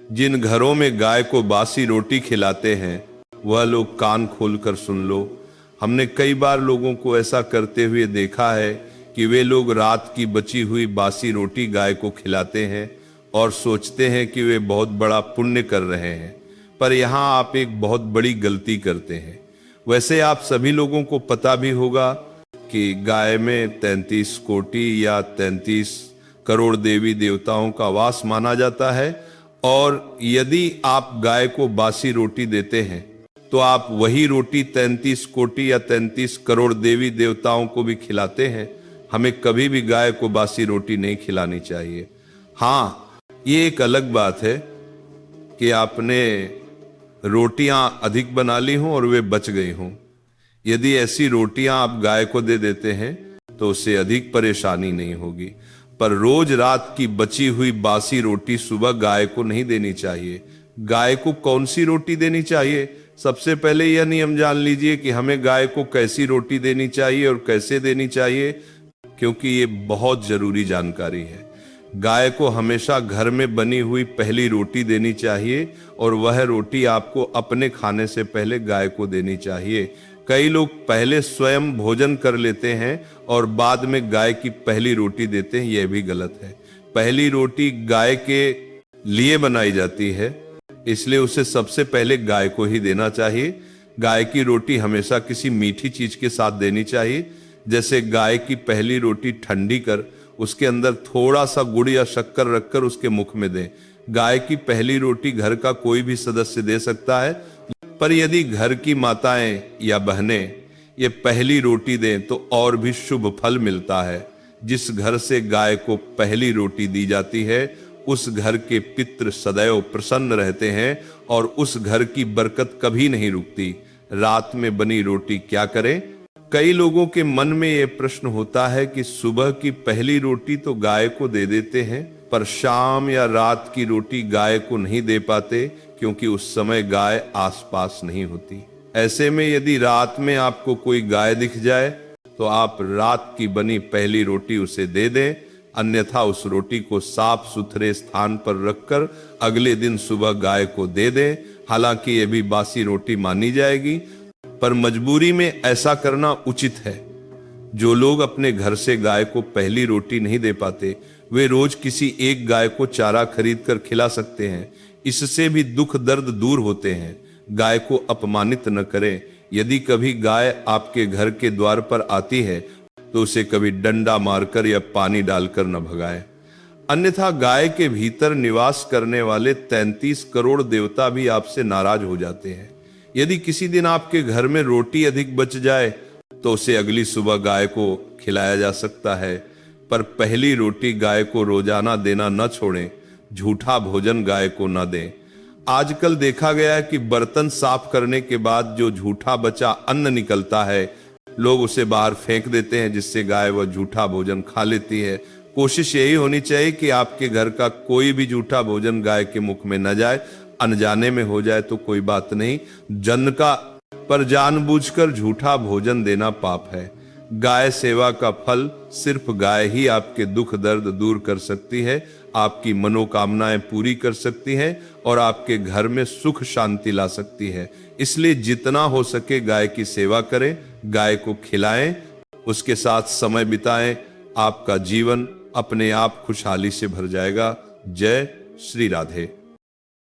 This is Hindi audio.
जिन घरों में गाय को बासी रोटी खिलाते हैं वह लोग कान खोलकर सुन लो। हमने कई बार लोगों को ऐसा करते हुए देखा है कि वे लोग रात की बची हुई बासी रोटी गाय को खिलाते हैं और सोचते हैं कि वे बहुत बड़ा पुण्य कर रहे हैं, पर यहाँ आप एक बहुत बड़ी गलती करते हैं। वैसे आप सभी लोगों को पता भी होगा कि गाय में 33 कोटि या 33 करोड़ देवी देवताओं का वास माना जाता है, और यदि आप गाय को बासी रोटी देते हैं तो आप वही रोटी 33 कोटि या 33 करोड़ देवी देवताओं को भी खिलाते हैं। हमें कभी भी गाय को बासी रोटी नहीं खिलानी चाहिए। हाँ, ये एक अलग बात है कि आपने रोटियां अधिक बना ली हों और वे बच गई हों। यदि ऐसी रोटियां आप गाय को दे देते हैं तो उससे अधिक परेशानी नहीं होगी, पर रोज रात की बची हुई बासी रोटी सुबह गाय को नहीं देनी चाहिए। गाय को कौन सी रोटी देनी चाहिए? सबसे पहले यह नियम जान लीजिए कि हमें गाय को कैसी रोटी देनी चाहिए और कैसे देनी चाहिए, क्योंकि ये बहुत जरूरी जानकारी है। गाय को हमेशा घर में बनी हुई पहली रोटी देनी चाहिए और वह रोटी आपको अपने खाने से पहले गाय को देनी चाहिए। कई लोग पहले स्वयं भोजन कर लेते हैं और बाद में गाय की पहली रोटी देते हैं, यह भी गलत है। पहली रोटी गाय के लिए बनाई जाती है, इसलिए उसे सबसे पहले गाय को ही देना चाहिए। गाय की रोटी हमेशा किसी मीठी चीज के साथ देनी चाहिए, जैसे गाय की पहली रोटी ठंडी कर उसके अंदर थोड़ा सा गुड़ या शक्कर रखकर उसके मुख में दें। गाय की पहली रोटी घर का कोई भी सदस्य दे सकता है, पर यदि घर की माताएं या बहनें ये पहली रोटी दें तो और भी शुभ फल मिलता है। जिस घर से गाय को पहली रोटी दी जाती है उस घर के पितृ सदैव प्रसन्न रहते हैं और उस घर की बरकत कभी नहीं रुकती। रात में बनी रोटी क्या करें? कई लोगों के मन में यह प्रश्न होता है कि सुबह की पहली रोटी तो गाय को दे देते हैं, पर शाम या रात की रोटी गाय को नहीं दे पाते, क्योंकि उस समय गाय आसपास नहीं होती। ऐसे में यदि रात में आपको कोई गाय दिख जाए तो आप रात की बनी पहली रोटी उसे दे दें, अन्यथा उस रोटी को साफ सुथरे स्थान पर रखकर अगले दिन सुबह गाय को दे दें। हालांकि यह भी बासी रोटी मानी जाएगी, पर मजबूरी में ऐसा करना उचित है। जो लोग अपने घर से गाय को पहली रोटी नहीं दे पाते, वे रोज किसी एक गाय को चारा खरीद कर खिला सकते हैं। इससे भी दुख दर्द दूर होते हैं। गाय को अपमानित न करें। यदि कभी गाय आपके घर के द्वार पर आती है तो उसे कभी डंडा मारकर या पानी डालकर न भगाएं। अन्यथा गाय के भीतर निवास करने वाले 33 करोड़ देवता भी आपसे नाराज हो जाते हैं। यदि किसी दिन आपके घर में रोटी अधिक बच जाए तो उसे अगली सुबह गाय को खिलाया जा सकता है, पर पहली रोटी गाय को रोजाना देना न छोड़ें। झूठा भोजन गाय को न दें। आजकल देखा गया है कि बर्तन साफ करने के बाद जो झूठा बचा अन्न निकलता है, लोग उसे बाहर फेंक देते हैं, जिससे गाय वह झूठा भोजन खा लेती है। कोशिश यही होनी चाहिए कि आपके घर का कोई भी झूठा भोजन गाय के मुख में न जाए। अनजाने में हो जाए तो कोई बात नहीं, जन का पर जानबूझकर झूठा भोजन देना पाप है। गाय सेवा का फल सिर्फ गाय ही आपके दुख दर्द दूर कर सकती है, आपकी मनोकामनाएं पूरी कर सकती है और आपके घर में सुख शांति ला सकती है। इसलिए जितना हो सके गाय की सेवा करें, गाय को खिलाएं, उसके साथ समय बिताएं। आपका जीवन अपने आप खुशहाली से भर जाएगा। जय श्री राधे।